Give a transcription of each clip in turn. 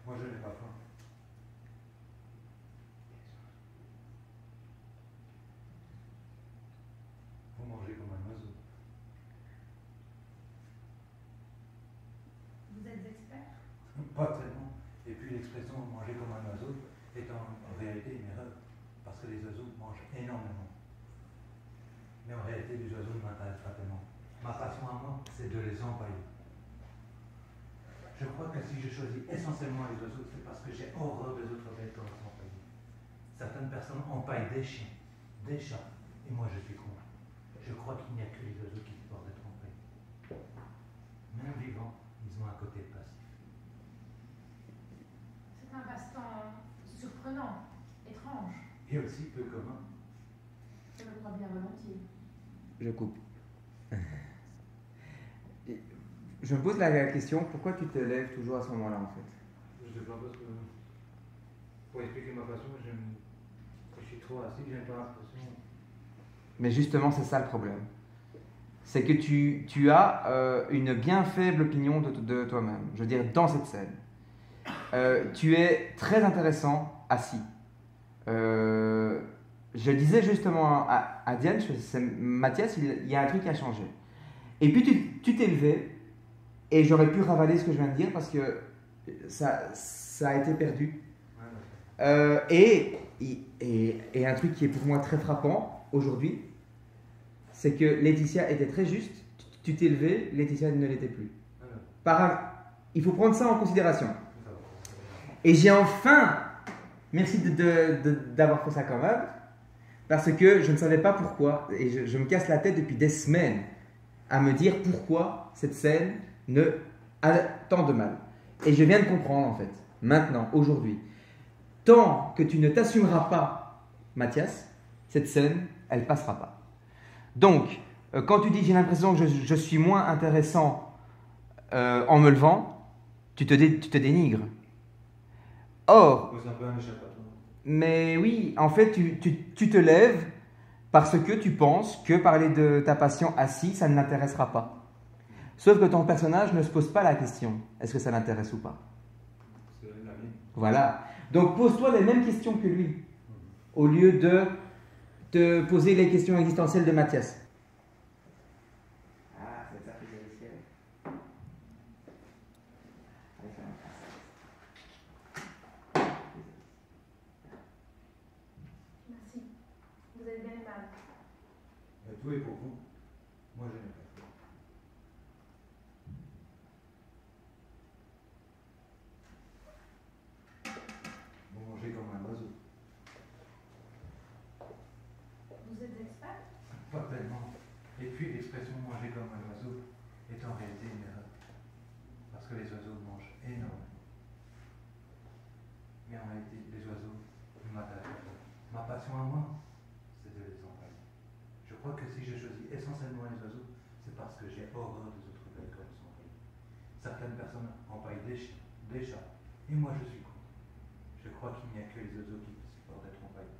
Moi, je n'ai pas faim. Vous mangez comme un oiseau. Vous êtes expert? Pas tellement. Et puis l'expression manger comme un oiseau est en réalité une erreur. Parce que les oiseaux mangent énormément. Mais en réalité, les oiseaux ne m'intéressent pas tellement. Ma passion à moi, c'est de les empailler. Je crois que si je choisis essentiellement les oiseaux, c'est parce que j'ai horreur des autres bêtes quand elles sont empaillées. Certaines personnes empaillent des chiens, des chats, et moi je suis contre. Je crois qu'il n'y a que les oiseaux qui supportent d'être empaillés. Même vivants, ils ont un côté passif. C'est un passe-temps surprenant, étrange. Et aussi peu commun. Je le crois bien volontiers. Je coupe. Je me pose la question, pourquoi tu te lèves toujours à ce moment-là en fait? Je sais pas parce que, pour expliquer ma passion, je suis trop assis, j'ai pas l'impression. Mais justement, c'est ça le problème. C'est que tu as une bien faible opinion de toi-même. Je veux dire, dans cette scène. Tu es très intéressant assis. Je disais justement à Diane, Mathias, il y a un truc qui a changé. Et puis tu t'es levé, et j'aurais pu ravaler ce que je viens de dire parce que ça a été perdu. Et un truc qui est pour moi très frappant aujourd'hui, c'est que Laetitia était très juste. Tu t'es levé, Laetitia ne l'était plus. Il faut prendre ça en considération. Et j'ai enfin, merci d'avoir fait ça quand même, parce que je ne savais pas pourquoi, et je me casse la tête depuis des semaines à me dire pourquoi cette scène a tant de mal. Et je viens de comprendre en fait, maintenant, aujourd'hui. Tant que tu ne t'assumeras pas, Mathias, cette scène, elle passera pas. Donc, quand tu dis j'ai l'impression que je suis moins intéressant en me levant, tu te dénigres. Or, C'est un peu un échappatoire. mais oui, en fait, tu te lèves parce que tu penses que parler de ta passion assis, ça ne l'intéressera pas. Sauf que ton personnage ne se pose pas la question, est-ce que ça l'intéresse ou pas? C'est la mienne. Voilà. Donc pose-toi les mêmes questions que lui, au lieu de te poser les questions existentielles de Mathias. Ah, c'est ça que j'ai réussi avec. Merci. Vous êtes bien aimable. Mais tout est pour vous. Moi, je n'ai pas fait. Vous mangez comme un oiseau. Vous êtes expert? Pas tellement. Et puis l'expression manger comme un oiseau est en réalité une erreur. Parce que les oiseaux mangent énormément. Mais en réalité, les oiseaux ne m'intéressent pas. Ma passion à moi, c'est de les empailler. Je crois que si je choisis essentiellement les oiseaux, c'est parce que j'ai horreur des autres bêtes quand elles sont empaillées. Certaines personnes empaillent des chiens, des chats, et moi je suis contre. Je crois qu'il n'y a que les oiseaux qui supportent d'être empaillés.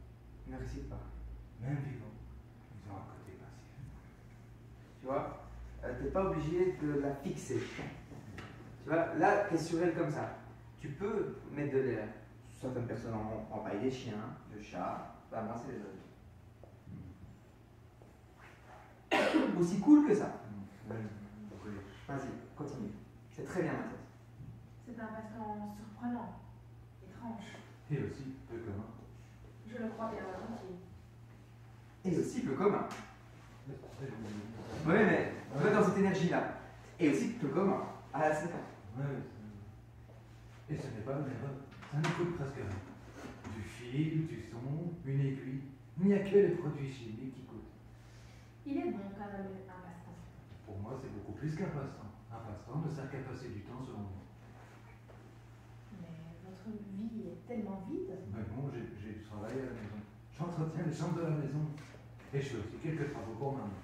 Ne récite pas. Même vivants, ils ont un côté passif. Tu vois, tu n'es pas obligé de la fixer. Tu vois, là, tu es sur elle comme ça. Tu peux mettre de l'air. Certaines personnes empaillent des chiens, des chats. Bah, moi, c'est les oiseaux. Aussi cool que ça. Vas-y, continue. C'est très bien, Mathias. C'est un passe-temps surprenant, étrange. Et aussi peu commun. Je le crois bien volontiers. Et aussi peu commun. Oui, mais on va dans cette énergie-là. Et aussi peu commun. Ah, c'est ça. Ouais, et ce n'est pas une erreur. Ça ne coûte presque rien. Du fil, du son, une aiguille. Il n'y a que les produits chimiques qui coûtent. Il est bon quand même un passe-temps. Pour moi, c'est beaucoup plus qu'un passe-temps. Un passe-temps ne sert qu'à passer du temps selon moi. Mais votre vie est tellement vide. Mais bon, j'ai du travail à la maison. J'entretiens les chambres de la maison. Et je fais aussi quelques travaux pour maman.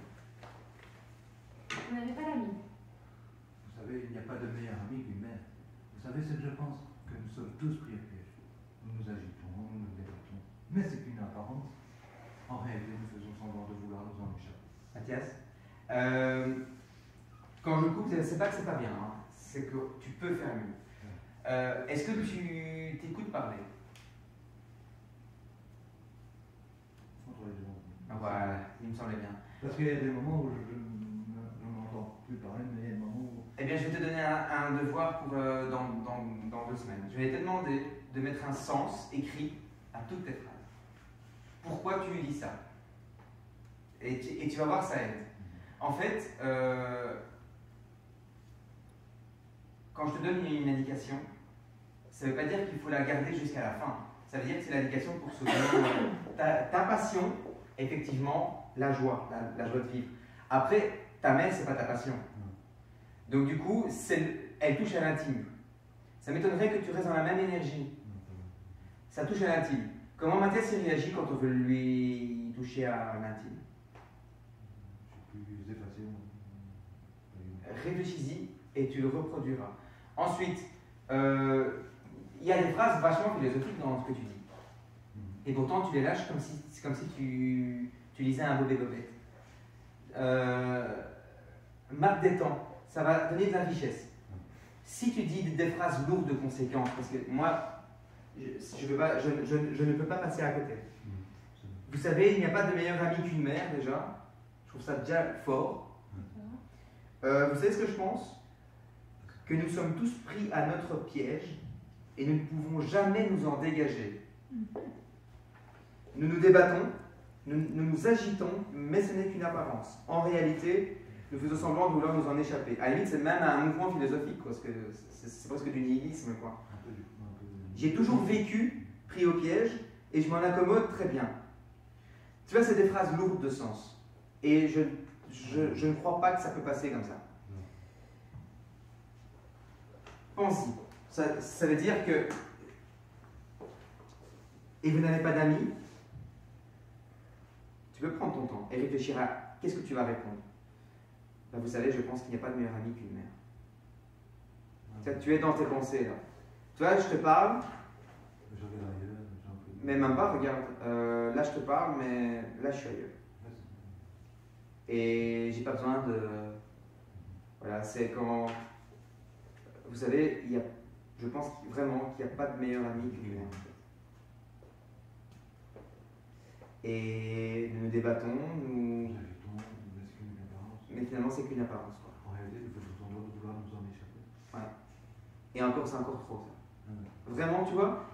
Vous n'avez pas d'amis? Vous savez, il n'y a pas de meilleur ami qu'une mère. Vous savez ce que je pense? Que nous sommes tous pris au piège. Nous nous agitons, nous nous débattons. Mais c'est qu'une apparence. En réalité, nous faisons semblant de vouloir nous en échapper. Mathias, quand je coupe, c'est pas que c'est pas bien, hein. C'est que tu peux faire mieux. Est-ce que tu t'écoutes parler? Voilà, il me semblait bien. Parce qu'il y a des moments où je n'entends plus parler, mais il y a des moments où... Eh bien, je vais te donner un devoir pour, dans 2 semaines. Je vais te demander de mettre un sens écrit à toutes tes phrases. Pourquoi tu dis ça? Et tu vas voir, ça aide. En fait, quand je te donne une indication, ça ne veut pas dire qu'il faut la garder jusqu'à la fin. Ça veut dire que c'est l'indication pour se donner ta passion, effectivement, la joie, la joie de vivre. Après, ta mère, c'est pas ta passion. Donc du coup, elle touche à l'intime. Ça m'étonnerait que tu restes dans la même énergie. Ça touche à l'intime. Comment Mathias réagit quand on veut lui toucher à l'intime? Je suis plus effacé. Réfléchis-y et tu le reproduiras. Ensuite, il y a des phrases vachement philosophiques dans ce que tu dis. Et pourtant, tu les lâches comme si tu lisais un Bobé Bobette. Marque des temps, ça va donner de la richesse. Si tu dis des phrases lourdes de conséquences, parce que moi, je ne peux pas passer à côté. Vous savez, il n'y a pas de meilleur ami qu'une mère, déjà. Je trouve ça déjà fort. Vous savez ce que je pense? Que nous sommes tous pris à notre piège et nous ne pouvons jamais nous en dégager. Nous nous débattons, nous nous agitons, mais ce n'est qu'une apparence. En réalité, nous faisons semblant de vouloir nous en échapper. À la limite, c'est même un mouvement philosophique, parce que c'est presque du nihilisme, quoi. J'ai toujours vécu, pris au piège, et je m'en accommode très bien. Tu vois, c'est des phrases lourdes de sens. Et je ne crois pas que ça peut passer comme ça. Pense-y. Ça veut dire que... Et vous n'avez pas d'amis, tu peux prendre ton temps et réfléchir à qu'est-ce que tu vas répondre. Ben, vous savez, je pense qu'il n'y a pas de meilleur ami qu'une mère. Tu es dans tes pensées là. Tu vois, je te parle. Mais même pas, regarde. Là, je te parle, mais là, je suis ailleurs. Et j'ai pas besoin de. Voilà, c'est quand. Vous savez, je pense vraiment qu'il n'y a pas de meilleur ami qu'une mère. Et nous débattons, mais finalement, c'est qu'une apparence. Quoi. En réalité, il faut vouloir nous en échapper. Ouais. Et encore, c'est encore trop ça. Vraiment, tu vois,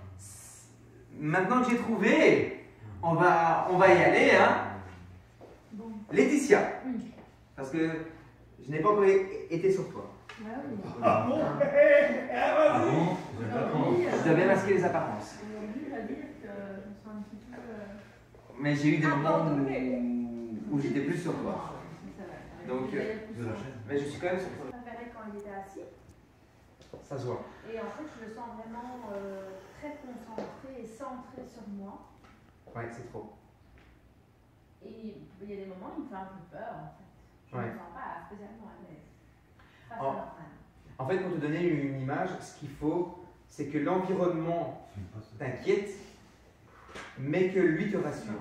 maintenant que j'ai trouvé, on va y aller, hein. Bon. Laetitia, parce que je n'ai pas encore été sur toi. Ah bon? Je dois bien masquer les apparences. Aujourd'hui, je dois dire que je me sens un petit peu... Mais j'ai eu des moments où j'étais plus sur toi. Donc, mais je suis quand même sur toi. Je préférais quand il était assis. Ça se voit. Et en fait, je le sens vraiment très concentré et centré sur moi. Ouais, c'est trop. Et il y a des moments où il me fait un peu peur, en fait. Je ne me sens pas spécialement à l'aise. Ça, c'est normal. En fait, pour te donner une image, ce qu'il faut, c'est que l'environnement t'inquiète, mais que lui te rassure.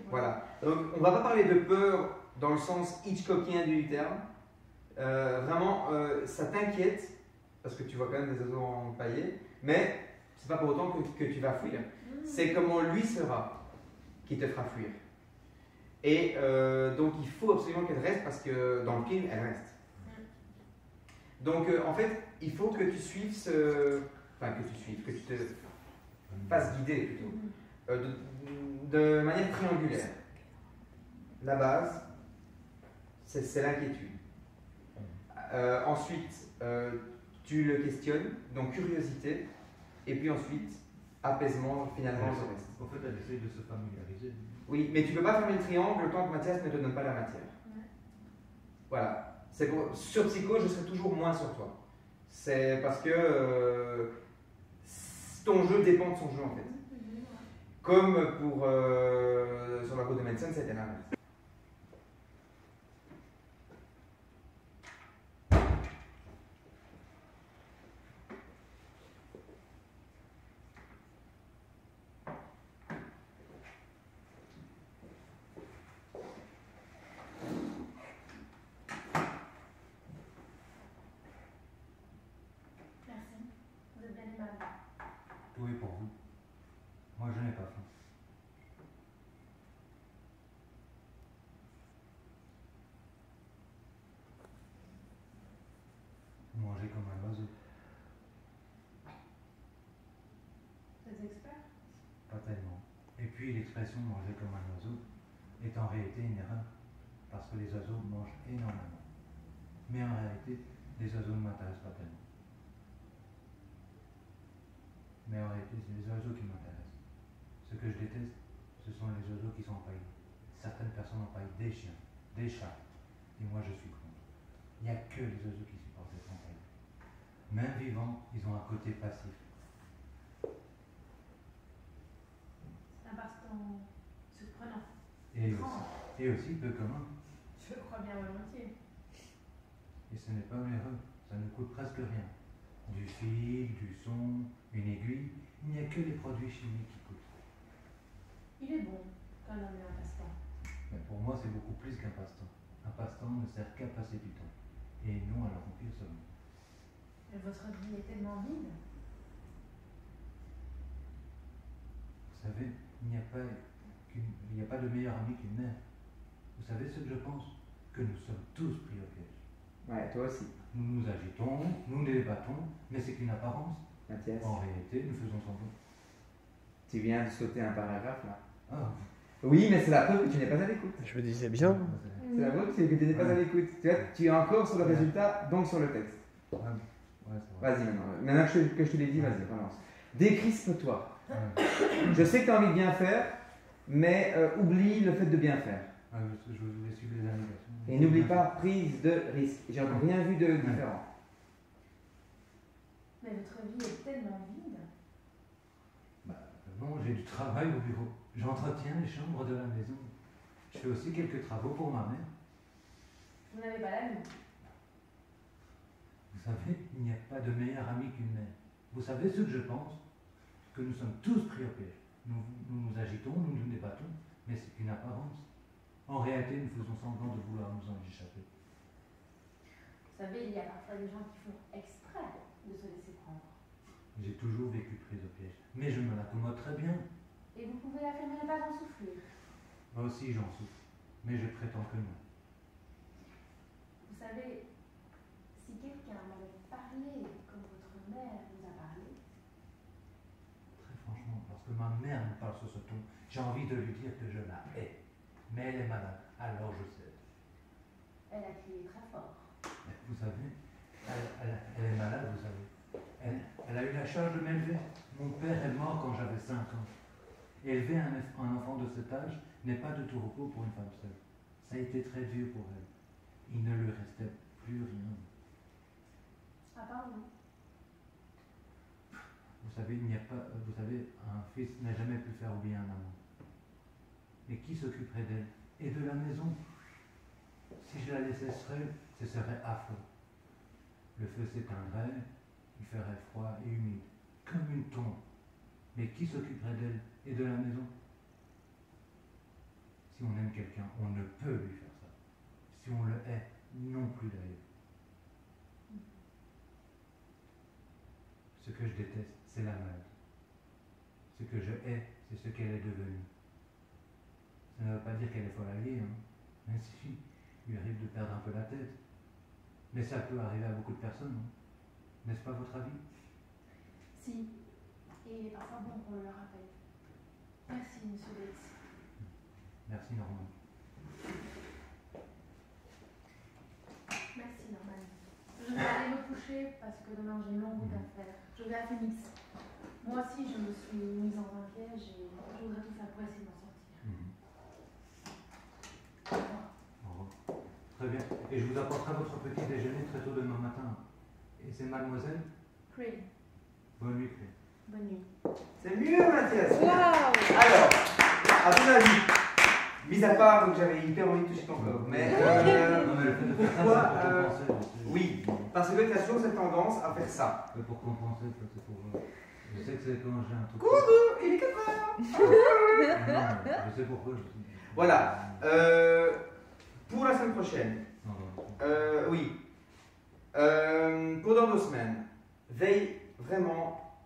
Voilà. Donc, on ne va pas parler de peur dans le sens Hitchcockien du terme. Vraiment, ça t'inquiète, parce que tu vois quand même des oiseaux empaillés, mais c'est pas pour autant que tu vas fuir. C'est comment lui sera qui te fera fuir. Et donc, il faut absolument qu'elle reste, parce que dans le film, elle reste. Donc, en fait, il faut que tu suives Enfin, que tu te fasses guider plutôt. De manière triangulaire. La base, c'est l'inquiétude. Ensuite, tu le questionnes, donc curiosité, et puis ensuite, apaisement, finalement, le reste. En fait, elle essaye de se familiariser. Oui, mais tu ne peux pas fermer le triangle le temps que Mathias ne te donne pas la matière. Voilà. Sur Psycho, je serai toujours moins sur toi. C'est parce que ton jeu dépend de son jeu, en fait. Comme pour sur la route de médecine, c'était l'inverse. Merci. Vous êtes bien aimable. tout est pour vous. Moi, je n'ai pas faim. Vous mangez comme un oiseau. Vous êtes expert? Pas tellement. Et puis l'expression manger comme un oiseau est en réalité une erreur, parce que les oiseaux mangent énormément. Mais en réalité, les oiseaux ne m'intéressent pas tellement. Mais en réalité, c'est les oiseaux qui m'intéressent. Ce que je déteste, ce sont les oiseaux qui sont empaillés. Certaines personnes empaillent des chiens, des chats, et moi je suis contre. Il n'y a que les oiseaux qui supportent d'être empaillés. Même vivants, ils ont un côté passif. C'est un passe-temps surprenant. Et aussi peu commun. Je le crois bien volontiers. Et ce n'est pas onéreux, ça ne coûte presque rien. Du fil, du son, une aiguille, il n'y a que les produits chimiques qui coûtent. Il est bon quand on est un passe-temps. Mais pour moi, c'est beaucoup plus qu'un passe-temps. Un passe-temps ne sert qu'à passer du temps, et non à le remplir seulement. Mais votre vie est tellement vide. Vous savez, il n'y a pas de meilleur ami qu'une mère. Vous savez ce que je pense? Que nous sommes tous pris au piège. Ouais, toi aussi. Nous nous agitons, nous nous débattons, mais c'est qu'une apparence. Mathias, En réalité, nous faisons semblant. tu viens de sauter un paragraphe là. Ah, Oui, mais c'est la preuve que tu n'es pas à l'écoute. Je me disais bien. C'est la preuve que tu n'es pas à l'écoute. Tu es encore sur le résultat, donc sur le texte. ouais, c'est vrai. Vas-y maintenant. Maintenant que je te l'ai dit, vas-y, relance. Décrispe-toi. Ouais. Je sais que tu as envie de bien faire, mais oublie le fait de bien faire. Ah, je voulais suivre les indications. Et n'oublie pas, prise de risque. J'ai encore rien vu de différent. Mais votre vie est tellement vide. Bah, non, j'ai du travail au bureau. J'entretiens les chambres de la maison. Je fais aussi quelques travaux pour ma mère. Vous n'avez pas d'amis. Vous savez, il n'y a pas de meilleur ami qu'une mère. Vous savez ce que je pense? Que nous sommes tous pris au piège. Nous nous agitons, nous nous débattons, mais c'est une apparence. En réalité, nous faisons semblant de vouloir nous en échapper. Vous savez, il y a parfois des gens qui font exprès de se laisser prendre. J'ai toujours vécu pris au piège, mais je me l'accommode très bien. Et vous pouvez affirmer ne pas en souffler. Moi aussi, j'en souffre, mais je prétends que non. Vous savez, si quelqu'un m'avait parlé comme votre mère vous a parlé, Très franchement, parce que ma mère me parle sur ce ton, j'ai envie de lui dire que je la hais. Mais elle est malade, alors je cède. elle a crié très fort. Mais vous savez, elle est malade, vous savez. Elle a eu la charge de m'élever. Mon père est mort quand j'avais 5 ans. Élever un enfant de cet âge n'est pas de tout repos pour une femme seule. Ça a été très vieux pour elle. Il ne lui restait plus rien. À part vous. Vous savez, un fils n'a jamais pu faire oublier un amant. Et qui s'occuperait d'elle? Et de la maison? Si je la laissais seule, ce serait affreux. Le feu s'éteindrait, il ferait froid et humide, comme une tombe. Mais qui s'occuperait d'elle et de la maison? Si on aime quelqu'un, on ne peut lui faire ça. Si on le hait, non plus d'ailleurs. Ce que je déteste, c'est la maladie. Ce que je hais, c'est ce qu'elle est devenue. Ça ne veut pas dire qu'elle est folle alliée, hein. Mais si, il lui arrive de perdre un peu la tête. Mais ça peut arriver à beaucoup de personnes, non? N'est-ce pas votre avis? Si. Et il est parfois bon qu'on le rappelle. Merci, monsieur Bates. Merci, Normand. Merci, Norman. Je vais aller me coucher parce que demain j'ai une longue route à faire. Je vais à Phoenix. Moi aussi, je me suis mise dans un piège et je voudrais tout faire pour essayer de m'en sortir. Au revoir. Au revoir. Très bien. Et je vous apporterai votre petit déjeuner très tôt demain matin. Et c'est mademoiselle? Crane, Bonne nuit, Claire. bonne nuit. C'est mieux, Mathias. Waouh! Alors, à ton avis, mis à part que j'avais hyper envie de toucher ton corps, mais Non, mais le fait de faire ça, pourquoi, c'est pour compenser. oui, parce que tu as toujours cette tendance à faire ça. Mais pour compenser, c'est pour... Je sais que c'est quand j'ai un truc... Coucou, il est 4 heures. Non, je sais pourquoi. Voilà. Pour la semaine prochaine, Non, non. oui. Pour dans 2 semaines, veille vraiment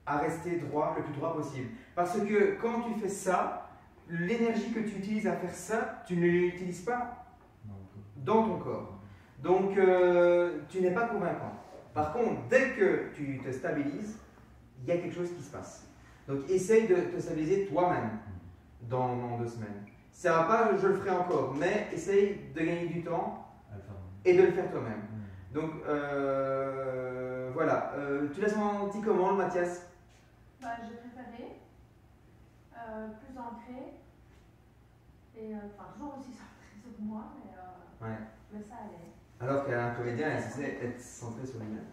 à rester droit, le plus droit possible. Parce que quand tu fais ça, l'énergie que tu utilises à faire ça, tu ne l'utilises pas dans ton corps. Donc, tu n'es pas convaincant. Par contre, dès que tu te stabilises, il y a quelque chose qui se passe. Donc, essaye de te stabiliser toi-même dans 2 semaines. Ça ne va pas, je le ferai encore, mais essaye de gagner du temps et de le faire toi-même. Donc, voilà. Tu l'as senti comment, le Mathias? J'ai préféré, plus ancré, et toujours aussi centré sur moi, mais ça allait. Alors qu'un comédien est censé être centré sur lui-même.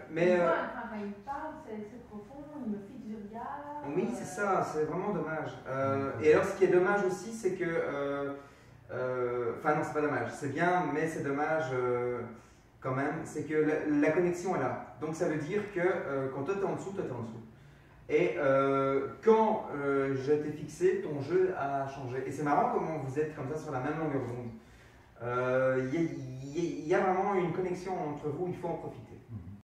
Mais quand il parle, c'est profond, il me fixe du regard. Oui, c'est ça, c'est vraiment dommage. Et alors, ce qui est dommage aussi, c'est que. Enfin, non, c'est pas dommage, c'est bien, mais c'est dommage quand même, c'est que la connexion est là. Donc, ça veut dire que quand toi t'es en dessous, toi t'es en dessous. Et quand je t'ai fixé, ton jeu a changé. Et c'est marrant comment vous êtes comme ça sur la même longueur d'onde. Il y a vraiment une connexion entre vous, il faut en profiter.